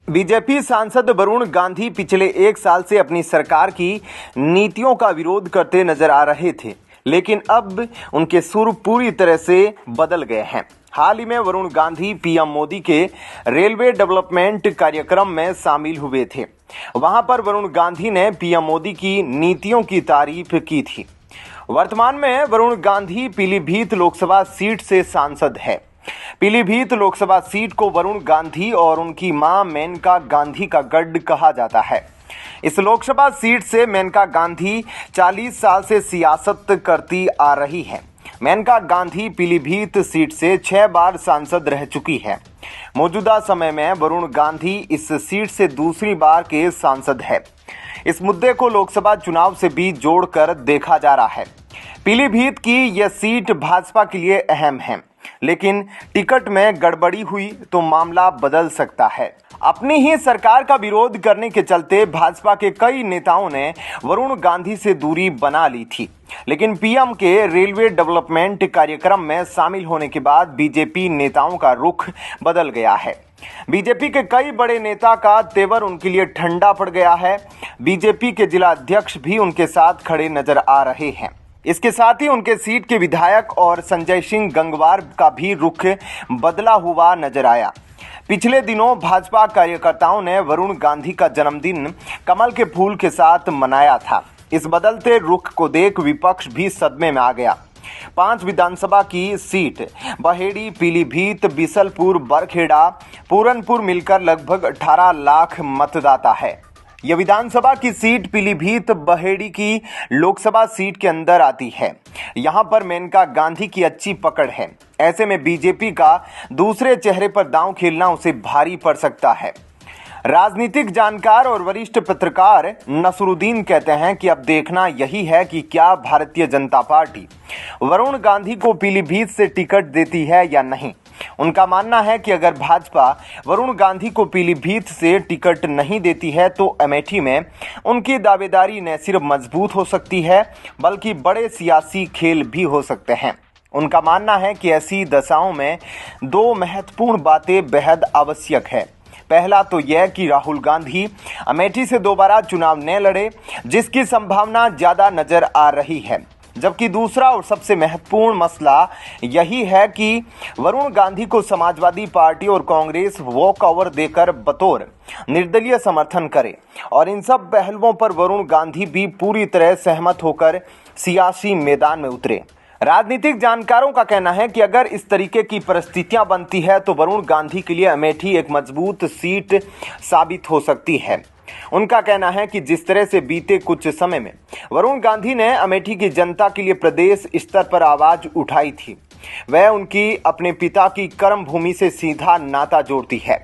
BJP सांसद वरुण गांधी पिछले एक साल से अपनी सरकार की नीतियों का विरोध करते नजर आ रहे थे, लेकिन अब उनके सुर पूरी तरह से बदल गए हैं। हाल ही में वरुण गांधी पीएम मोदी के रेलवे डेवलपमेंट कार्यक्रम में शामिल हुए थे। वहां पर वरुण गांधी ने पीएम मोदी की नीतियों की तारीफ की थी। वर्तमान में वरुण गांधी पीलीभीत लोकसभा सीट से सांसद है। पीलीभीत लोकसभा सीट को वरुण गांधी और उनकी मां मेनका गांधी का गढ़ कहा जाता है। इस लोकसभा सीट से मेनका गांधी 40 साल से सियासत करती आ रही है। मेनका गांधी पीलीभीत सीट से 6 बार सांसद रह चुकी है। मौजूदा समय में वरुण गांधी इस सीट से दूसरी बार के सांसद है। इस मुद्दे को लोकसभा चुनाव से भी जोड़कर देखा जा रहा है। पीलीभीत की यह सीट भाजपा के लिए अहम है, लेकिन टिकट में गड़बड़ी हुई तो मामला बदल सकता है। अपनी ही सरकार का विरोध करने के चलते भाजपा के कई नेताओं ने वरुण गांधी से दूरी बना ली थी, लेकिन पीएम के रेलवे डेवलपमेंट कार्यक्रम में शामिल होने के बाद बीजेपी नेताओं का रुख बदल गया है। बीजेपी के कई बड़े नेता का तेवर उनके लिए ठंडा पड़ गया है। बीजेपी के जिला अध्यक्ष भी उनके साथ खड़े नजर आ रहे हैं। इसके साथ ही उनके सीट के विधायक और संजय सिंह गंगवार का भी रुख बदला हुआ नजर आया। पिछले दिनों भाजपा कार्यकर्ताओं ने वरुण गांधी का जन्मदिन कमल के फूल के साथ मनाया था। इस बदलते रुख को देख विपक्ष भी सदमे में आ गया। 5 विधानसभा की सीट बहेड़ी, पीलीभीत, बिसलपुर, बरखेड़ा, पूरनपुर मिलकर लगभग 18 लाख मतदाता है। यह विधानसभा की सीट पीलीभीत बहेड़ी की लोकसभा सीट के अंदर आती है। यहां पर मेनका गांधी की अच्छी पकड़ है। ऐसे में बीजेपी का दूसरे चेहरे पर दांव खेलना उसे भारी पड़ सकता है। राजनीतिक जानकार और वरिष्ठ पत्रकार नसरुद्दीन कहते हैं कि अब देखना यही है कि क्या भारतीय जनता पार्टी वरुण गांधी को पीलीभीत से टिकट देती है या नहीं। उनका मानना है कि अगर भाजपा वरुण गांधी को पीलीभीत से टिकट नहीं देती है तो अमेठी में उनकी दावेदारी न सिर्फ मजबूत हो सकती है बल्कि बड़े सियासी खेल भी हो सकते हैं। उनका मानना है कि ऐसी दशाओं में 2 महत्वपूर्ण बातें बेहद आवश्यक है। पहला तो यह कि राहुल गांधी अमेठी से दोबारा चुनाव न लड़े, जिसकी संभावना ज्यादा नजर आ रही है। जबकि दूसरा और सबसे महत्वपूर्ण मसला यही है कि वरुण गांधी को समाजवादी पार्टी और कांग्रेस वॉक ओवर देकर बतौर निर्दलीय समर्थन करे, और इन सब पहलुओं पर वरुण गांधी भी पूरी तरह सहमत होकर सियासी मैदान में उतरे। राजनीतिक जानकारों का कहना है कि अगर इस तरीके की परिस्थितियां बनती है तो वरुण गांधी के लिए अमेठी एक मजबूत सीट साबित हो सकती है। उनका कहना है कि जिस तरह से बीते कुछ समय में वरुण गांधी ने अमेठी की जनता के लिए प्रदेश स्तर पर आवाज उठाई थी, वह उनकी अपने पिता की कर्म भूमि से सीधा नाता जोड़ती है।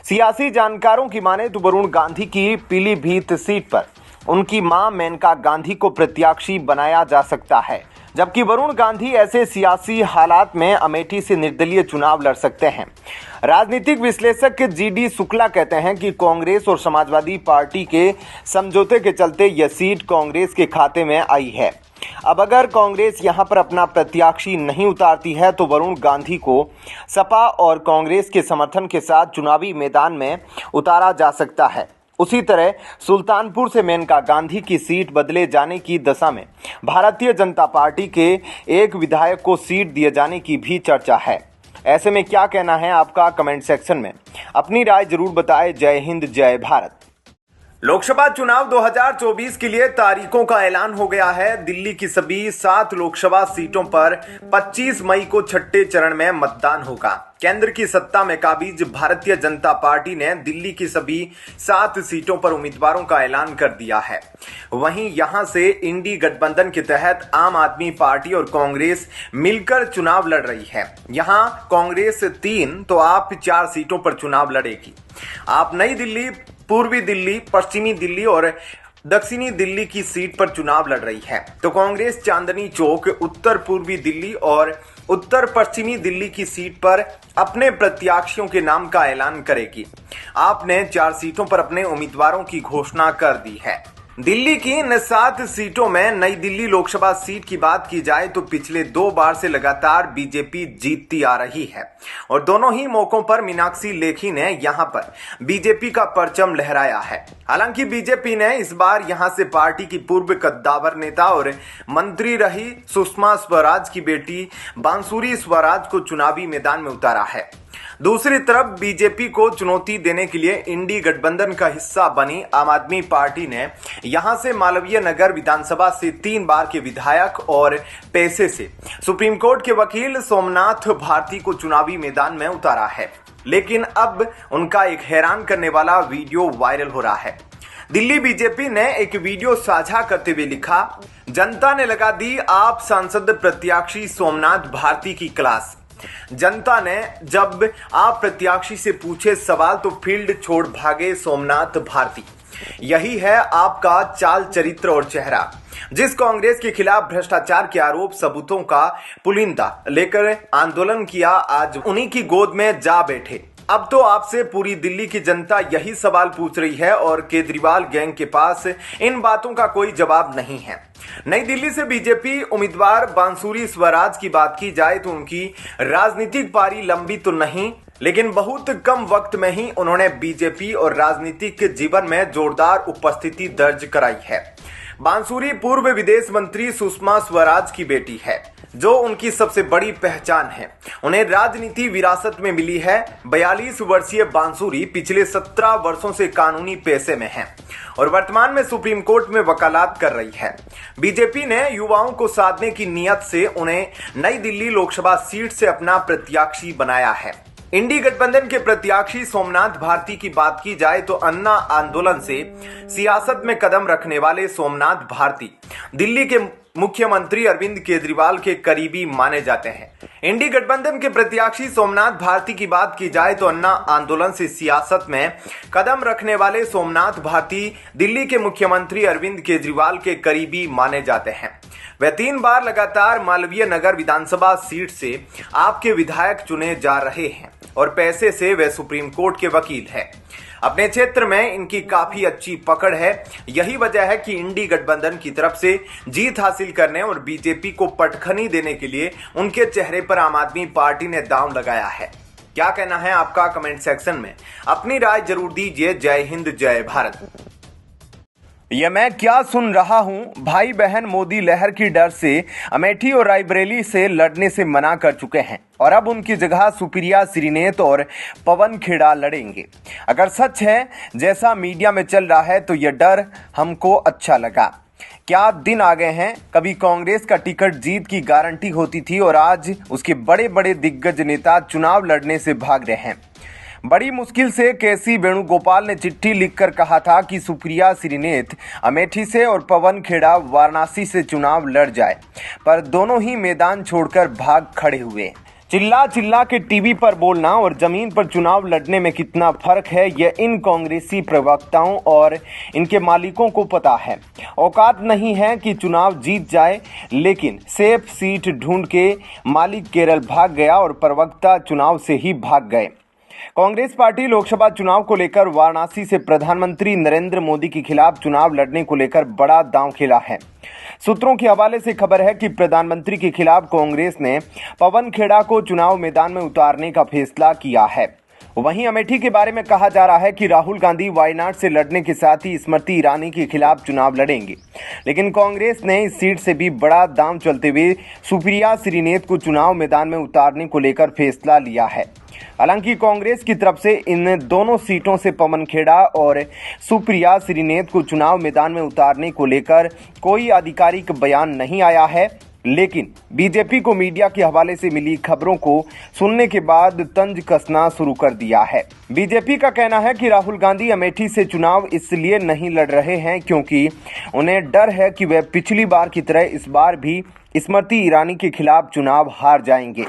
सियासी जानकारों की माने तो वरुण गांधी की पीलीभीत सीट पर उनकी मां मेनका गांधी को प्रत्याशी बनाया जा सकता है, जबकि वरुण गांधी ऐसे सियासी हालात में अमेठी से निर्दलीय चुनाव लड़ सकते हैं। राजनीतिक विश्लेषक जीडी शुक्ला कहते हैं कि कांग्रेस और समाजवादी पार्टी के समझौते के चलते यह सीट कांग्रेस के खाते में आई है। अब अगर कांग्रेस यहां पर अपना प्रत्याशी नहीं उतारती है तो वरुण गांधी को सपा और कांग्रेस के समर्थन के साथ चुनावी मैदान में उतारा जा सकता है। उसी तरह सुल्तानपुर से मेनका गांधी की सीट बदले जाने की दशा में भारतीय जनता पार्टी के एक विधायक को सीट दिए जाने की भी चर्चा है। ऐसे में क्या कहना है आपका, कमेंट सेक्शन में अपनी राय जरूर बताएं। जय हिंद, जय भारत। लोकसभा चुनाव 2024 के लिए तारीखों का ऐलान हो गया है। दिल्ली की सभी 7 लोकसभा सीटों पर 25 मई को छठे चरण में मतदान होगा। केंद्र की सत्ता में काबिज भारतीय जनता पार्टी ने दिल्ली की सभी 7 सीटों पर उम्मीदवारों का ऐलान कर दिया है। वहीं यहां से इंडी गठबंधन के तहत आम आदमी पार्टी और कांग्रेस मिलकर चुनाव लड़ रही है। यहां कांग्रेस 3 तो आप 4 सीटों पर चुनाव लड़ेगी। आप नई दिल्ली, पूर्वी दिल्ली, पश्चिमी दिल्ली और दक्षिणी दिल्ली की सीट पर चुनाव लड़ रही है, तो कांग्रेस चांदनी चौक, उत्तर पूर्वी दिल्ली और उत्तर पश्चिमी दिल्ली की सीट पर अपने प्रत्याशियों के नाम का ऐलान करेगी। आपने 4 सीटों पर अपने उम्मीदवारों की घोषणा कर दी है। दिल्ली की इन 7 सीटों में नई दिल्ली लोकसभा सीट की बात की जाए तो पिछले 2 बार से लगातार बीजेपी जीतती आ रही है और दोनों ही मौकों पर मीनाक्षी लेखी ने यहां पर बीजेपी का परचम लहराया है। हालांकि बीजेपी ने इस बार यहां से पार्टी की पूर्व कद्दावर नेता और मंत्री रही सुषमा स्वराज की बेटी बांसुरी स्वराज को चुनावी मैदान में उतारा है। दूसरी तरफ बीजेपी को चुनौती देने के लिए इंडी गठबंधन का हिस्सा बनी आम आदमी पार्टी ने यहां से मालवीय नगर विधानसभा से 3 बार के विधायक और पैसे से सुप्रीम कोर्ट के वकील सोमनाथ भारती को चुनावी मैदान में उतारा है। लेकिन अब उनका एक हैरान करने वाला वीडियो वायरल हो रहा है। दिल्ली बीजेपी ने एक वीडियो साझा करते हुए लिखा, जनता ने लगा दी आप सांसद प्रत्याशी सोमनाथ भारती की क्लास। जनता ने जब आप प्रत्याशी से पूछे सवाल तो फील्ड छोड़ भागे सोमनाथ भारती। यही है आपका चाल चरित्र और चेहरा। जिस कांग्रेस के खिलाफ भ्रष्टाचार के आरोप सबूतों का पुलिंदा लेकर आंदोलन किया, आज उन्हीं की गोद में जा बैठे। अब तो आपसे पूरी दिल्ली की जनता यही सवाल पूछ रही है और केजरीवाल गैंग के पास इन बातों का कोई जवाब नहीं है। नई दिल्ली से बीजेपी उम्मीदवार बांसुरी स्वराज की बात की जाए तो उनकी राजनीतिक पारी लंबी तो नहीं, लेकिन बहुत कम वक्त में ही उन्होंने बीजेपी और राजनीतिक जीवन में जोरदार उपस्थिति दर्ज कराई है। बांसुरी पूर्व विदेश मंत्री सुषमा स्वराज की बेटी है, जो उनकी सबसे बड़ी पहचान है। उन्हें राजनीति विरासत में मिली है। 42 वर्षीय बांसुरी पिछले 17 वर्षों से कानूनी पेशे में हैं और वर्तमान में सुप्रीम कोर्ट में वकालत कर रही है। बीजेपी ने युवाओं को साधने की नीयत से उन्हें नई दिल्ली लोकसभा सीट से अपना प्रत्याशी बनाया है। इंडी गठबंधन के प्रत्याशी सोमनाथ भारती की बात की जाए तो अन्ना आंदोलन से सियासत में कदम रखने वाले सोमनाथ भारती दिल्ली के मुख्यमंत्री अरविंद केजरीवाल के करीबी माने जाते हैं। इंडी गठबंधन के प्रत्याशी सोमनाथ भारती की बात की जाए तो अन्ना आंदोलन से सियासत में कदम रखने वाले सोमनाथ भारती दिल्ली के मुख्यमंत्री अरविंद केजरीवाल के करीबी माने जाते हैं। वे 3 बार लगातार मालवीय नगर विधानसभा सीट से आपके विधायक चुने जा रहे हैं और पैसे से वे सुप्रीम कोर्ट के वकील हैं। अपने क्षेत्र में इनकी काफी अच्छी पकड़ है। यही वजह है कि इंडी गठबंधन की तरफ से जीत हासिल करने और बीजेपी को पटखनी देने के लिए उनके चेहरे पर आम आदमी पार्टी ने दांव लगाया है। क्या कहना है आपका? कमेंट सेक्शन में अपनी राय जरूर दीजिए। जय हिंद, जय भारत। यह मैं क्या सुन रहा हूं? भाई बहन मोदी लहर की डर से अमेठी और रायबरेली से लड़ने से मना कर चुके हैं और अब उनकी जगह सुप्रिया श्रीनेत और पवन खेड़ा लड़ेंगे। अगर सच है जैसा मीडिया में चल रहा है तो यह डर हमको अच्छा लगा। क्या दिन आ गए हैं? कभी कांग्रेस का टिकट जीत की गारंटी होती थी और आज उसके बड़े बड़े दिग्गज नेता चुनाव लड़ने से भाग रहे हैं। बड़ी मुश्किल से केसी वेणुगोपाल ने चिट्ठी लिखकर कहा था कि सुप्रिया श्रीनेत अमेठी से और पवन खेड़ा वाराणसी से चुनाव लड़ जाए, पर दोनों ही मैदान छोड़कर भाग खड़े हुए। चिल्ला चिल्ला के टीवी पर बोलना और जमीन पर चुनाव लड़ने में कितना फर्क है, यह इन कांग्रेसी प्रवक्ताओं और इनके मालिकों को पता है। औकात नहीं है कि चुनाव जीत जाए, लेकिन सेफ सीट ढूंढ के मालिक केरल भाग गया और प्रवक्ता चुनाव से ही भाग गए। कांग्रेस पार्टी लोकसभा चुनाव को लेकर वाराणसी से प्रधानमंत्री नरेंद्र मोदी के खिलाफ चुनाव लड़ने को लेकर बड़ा दांव खेला है। सूत्रों के हवाले से खबर है कि प्रधानमंत्री के खिलाफ कांग्रेस ने पवन खेड़ा को चुनाव मैदान में उतारने का फैसला किया है। वहीं अमेठी के बारे में कहा जा रहा है कि राहुल गांधी वायनाड से लड़ने के साथ ही स्मृति ईरानी के खिलाफ चुनाव लड़ेंगे, लेकिन कांग्रेस ने इस सीट से भी बड़ा दांव चलते हुए सुप्रिया श्रीनेत को चुनाव मैदान में उतारने को लेकर फैसला लिया है। हालांकि कांग्रेस की तरफ से इन दोनों सीटों से पवन खेड़ा और सुप्रिया श्रीनेत को चुनाव मैदान में उतारने को लेकर कोई आधिकारिक बयान नहीं आया है, लेकिन बीजेपी को मीडिया के हवाले से मिली खबरों को सुनने के बाद तंज कसना शुरू कर दिया है। बीजेपी का कहना है कि राहुल गांधी अमेठी से चुनाव इसलिए नहीं लड़ रहे हैं क्योंकि उन्हें डर है कि वे पिछली बार की तरह इस बार भी स्मृति ईरानी के खिलाफ चुनाव हार जाएंगे।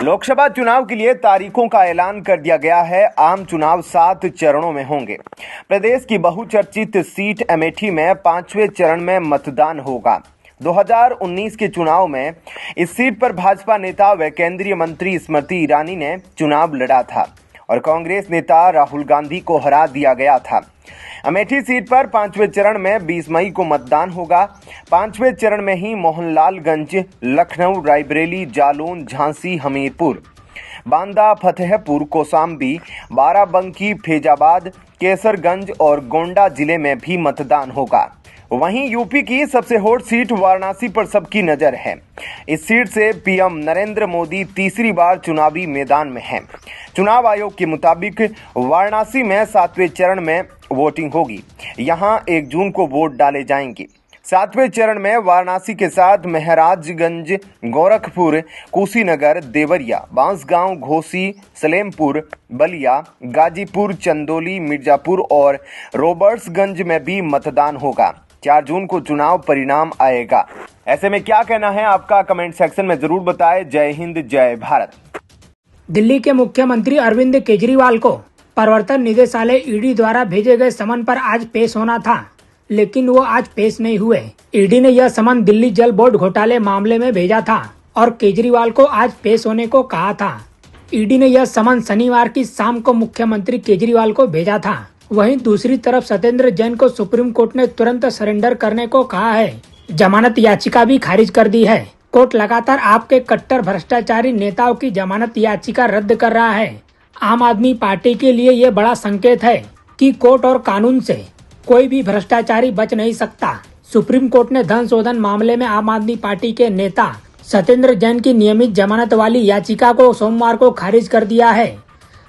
लोकसभा चुनाव के लिए तारीखों का ऐलान कर दिया गया है। आम चुनाव 7 चरणों में होंगे। प्रदेश की बहुचर्चित सीट अमेठी में 5वें चरण में मतदान होगा। 2019 के चुनाव में इस सीट पर भाजपा नेता व केंद्रीय मंत्री स्मृति ईरानी ने चुनाव लड़ा था और कांग्रेस नेता राहुल गांधी को हरा दिया गया था। अमेठी सीट पर 5वें चरण में 20 मई को मतदान होगा। 5वें चरण में ही मोहनलालगंज, लखनऊ, रायबरेली, जालौन, झांसी, हमीरपुर, बांदा, फतेहपुर, कौशाम्बी, बाराबंकी, फैजाबाद, केसरगंज और गोंडा जिले में भी मतदान होगा। वहीं यूपी की सबसे हॉट सीट वाराणसी पर सबकी नजर है। इस सीट से पीएम नरेंद्र मोदी तीसरी बार चुनावी मैदान में हैं। चुनाव आयोग के मुताबिक वाराणसी में 7वें चरण में वोटिंग होगी। यहां 1 जून को वोट डाले जाएंगे। 7वें चरण में वाराणसी के साथ महाराजगंज, गोरखपुर, कुशीनगर, देवरिया, बांसगांव, घोसी, सलेमपुर, बलिया, गाजीपुर, चंदौली, मिर्जापुर और रॉबर्ट्सगंज में भी मतदान होगा। 4 जून को चुनाव परिणाम आएगा। ऐसे में क्या कहना है आपका, कमेंट सेक्शन में जरूर बताएं। जय हिंद, जय भारत। दिल्ली के मुख्यमंत्री अरविंद केजरीवाल को प्रवर्तन निदेशालय ईडी द्वारा भेजे गए समन पर आज पेश होना था, लेकिन वो आज पेश नहीं हुए। ईडी ने यह समन दिल्ली जल बोर्ड घोटाले मामले में भेजा था और केजरीवाल को आज पेश होने को कहा था। ईडी ने यह समन शनिवार की शाम को मुख्यमंत्री केजरीवाल को भेजा था। वहीं दूसरी तरफ सत्येंद्र जैन को सुप्रीम कोर्ट ने तुरंत सरेंडर करने को कहा है। जमानत याचिका भी खारिज कर दी है। कोर्ट लगातार आपके कट्टर भ्रष्टाचारी नेताओं की जमानत याचिका रद्द कर रहा है। आम आदमी पार्टी के लिए ये बड़ा संकेत है कि कोर्ट और कानून से कोई भी भ्रष्टाचारी बच नहीं सकता। सुप्रीम कोर्ट ने धन शोधन मामले में आम आदमी पार्टी के नेता सत्येंद्र जैन की नियमित जमानत वाली याचिका को सोमवार को खारिज कर दिया है।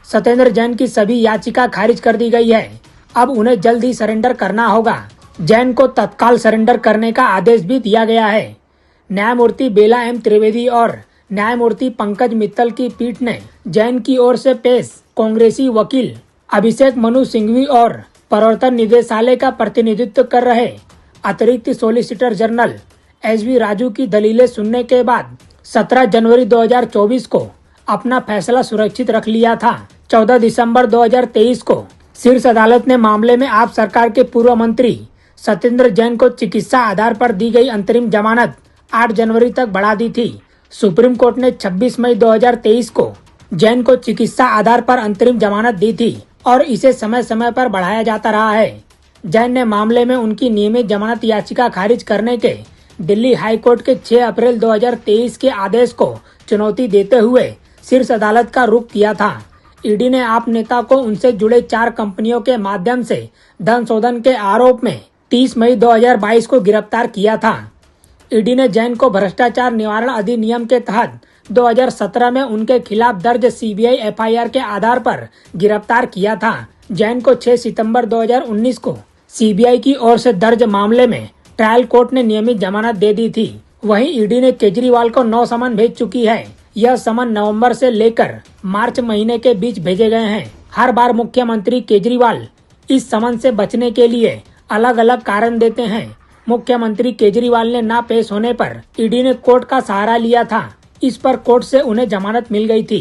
सत्येंद्र जैन की सभी याचिका खारिज कर दी गई है। अब उन्हें जल्द ही सरेंडर करना होगा। जैन को तत्काल सरेंडर करने का आदेश भी दिया गया है। न्यायमूर्ति बेला एम त्रिवेदी और न्यायमूर्ति पंकज मित्तल की पीठ ने जैन की ओर से पेश कांग्रेसी वकील अभिषेक मनु सिंघवी और प्रवर्तन निदेशालय का प्रतिनिधित्व कर रहे अतिरिक्त सोलिसिटर जनरल SV राजू की दलीलें सुनने के बाद 17 जनवरी 2024 को अपना फैसला सुरक्षित रख लिया था। 14 दिसंबर 2023 को शीर्ष अदालत ने मामले में आप सरकार के पूर्व मंत्री सत्येंद्र जैन को चिकित्सा आधार पर दी गई अंतरिम जमानत 8 जनवरी तक बढ़ा दी थी। सुप्रीम कोर्ट ने 26 मई 2023 को जैन को चिकित्सा आधार पर अंतरिम जमानत दी थी और इसे समय समय पर बढ़ाया जाता रहा है। जैन ने मामले में उनकी नियमित जमानत याचिका खारिज करने के दिल्ली हाई कोर्ट के 6 अप्रैल 2023 के आदेश को चुनौती देते हुए शीर्ष अदालत का रुख किया था। ईडी ने आप नेता को उनसे जुड़े 4 कंपनियों के माध्यम से धन शोधन के आरोप में 30 मई 2022 को गिरफ्तार किया था। ईडी ने जैन को भ्रष्टाचार निवारण अधिनियम के तहत 2017 में उनके खिलाफ दर्ज CBI FIR के आधार पर गिरफ्तार किया था। जैन को 6 सितंबर 2019 को CBI की ओर से दर्ज मामले में ट्रायल कोर्ट ने नियमित जमानत दे दी थी। वहीं ईडी ने केजरीवाल को 9 समन भेज चुकी है। यह समन नवंबर से लेकर मार्च महीने के बीच भेजे गए हैं। हर बार मुख्यमंत्री केजरीवाल इस समन से बचने के लिए अलग अलग कारण देते हैं। मुख्यमंत्री केजरीवाल ने ना पेश होने पर ईडी ने कोर्ट का सहारा लिया था। इस पर कोर्ट से उन्हें जमानत मिल गई थी।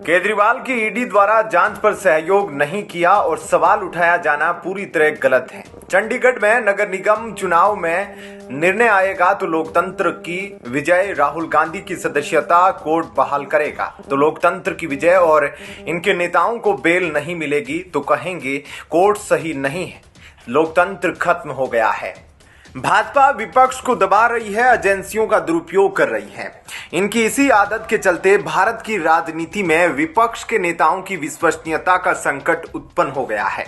केजरीवाल की ईडी द्वारा जांच पर सहयोग नहीं किया और सवाल उठाया जाना पूरी तरह गलत है। चंडीगढ़ में नगर निगम चुनाव में निर्णय आएगा तो लोकतंत्र की विजय, राहुल गांधी की सदस्यता कोर्ट बहाल करेगा तो लोकतंत्र की विजय और इनके नेताओं को बेल नहीं मिलेगी तो कहेंगे कोर्ट सही नहीं है, लोकतंत्र खत्म हो गया है। भाजपा विपक्ष को दबा रही है, एजेंसियों का दुरुपयोग कर रही है। इनकी इसी आदत के चलते भारत की राजनीति में विपक्ष के नेताओं की विश्वसनीयता का संकट उत्पन्न हो गया है।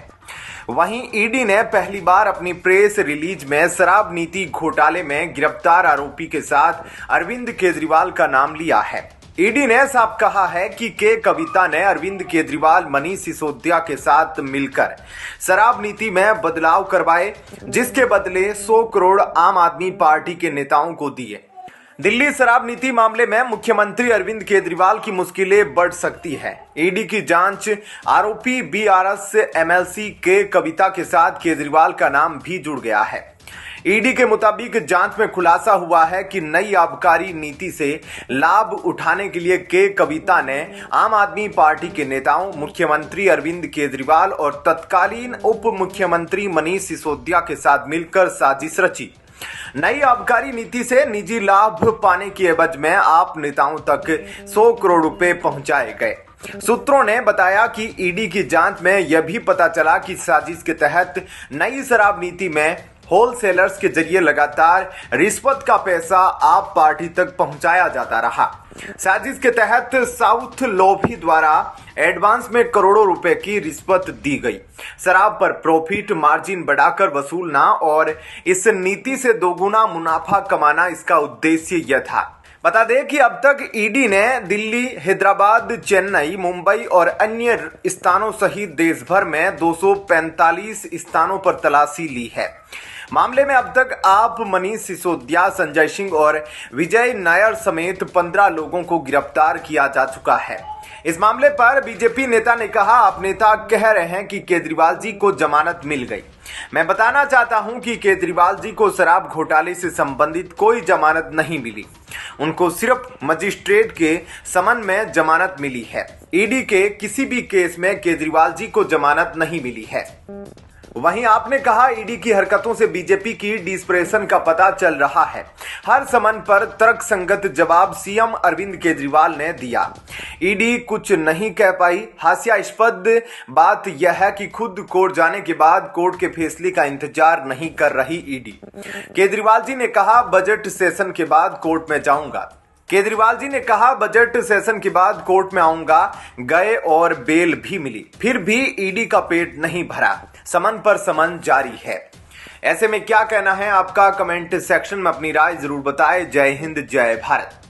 वहीं ईडी ने पहली बार अपनी प्रेस रिलीज में शराब नीति घोटाले में गिरफ्तार आरोपी के साथ अरविंद केजरीवाल का नाम लिया है। ईडी ने साफ कहा है कि कविता ने अरविंद केजरीवाल, मनीष सिसोदिया के साथ मिलकर शराब नीति में बदलाव करवाए, जिसके बदले 100 करोड़ आम आदमी पार्टी के नेताओं को दिए। दिल्ली शराब नीति मामले में मुख्यमंत्री अरविंद केजरीवाल की मुश्किलें बढ़ सकती है। ईडी की जांच आरोपी BRS MLC कविता के साथ केजरीवाल का नाम भी जुड़ गया है। ईडी के मुताबिक जांच में खुलासा हुआ है कि नई आबकारी नीति से लाभ उठाने के लिए कविता ने आम आदमी पार्टी के नेताओं, मुख्यमंत्री अरविंद केजरीवाल और तत्कालीन उप मुख्यमंत्री मनीष सिसोदिया के साथ मिलकर साजिश रची। नई आबकारी नीति से निजी लाभ पाने की एवज में आप नेताओं तक 100 करोड़ रुपए पहुंचाए गए। सूत्रों ने बताया कि ईडी की जांच में यह भी पता चला कि साजिश के तहत नई शराब नीति में होलसेलर्स के जरिए लगातार रिश्वत का पैसा आप पार्टी तक पहुंचाया जाता रहा। साजिश के तहत साउथ लोभी द्वारा एडवांस में करोड़ों रुपए की रिश्वत दी गई। शराब पर प्रॉफिट मार्जिन बढ़ाकर वसूलना और इस नीति से दोगुना मुनाफा कमाना इसका उद्देश्य यह था। बता दें कि अब तक ईडी ने दिल्ली, हैदराबाद, चेन्नई, मुंबई और अन्य स्थानों सहित देश भर में 245 स्थानों पर तलाशी ली है। मामले में अब तक आप मनीष सिसोदिया, संजय सिंह और विजय नायर समेत 15 लोगों को गिरफ्तार किया जा चुका है। इस मामले पर बीजेपी नेता ने कहा, आप नेता कह रहे हैं कि केजरीवाल जी को जमानत मिल गई। मैं बताना चाहता हूं कि केजरीवाल जी को शराब घोटाले से संबंधित कोई जमानत नहीं मिली। उनको सिर्फ मजिस्ट्रेट के समन में जमानत मिली है। ईडी के किसी भी केस में केजरीवाल जी को जमानत नहीं मिली है। वहीं आपने कहा, ईडी की हरकतों से बीजेपी की डिस्प्रेशन का पता चल रहा है। हर समन पर तर्कसंगत जवाब सीएम अरविंद केजरीवाल ने दिया। ईडी कुछ नहीं कह पाई। हास्यास्पद बात यह है कि खुद कोर्ट जाने के बाद कोर्ट के फैसले का इंतजार नहीं कर रही ईडी। केजरीवाल जी ने कहा, बजट सेशन के बाद कोर्ट में जाऊंगा। केजरीवाल जी ने कहा, बजट सेशन के बाद कोर्ट में आऊंगा। गए और बेल भी मिली, फिर भी ईडी का पेट नहीं भरा। समन पर समन जारी है। ऐसे में क्या कहना है आपका? कमेंट सेक्शन में अपनी राय जरूर बताएं। जय हिंद, जय भारत।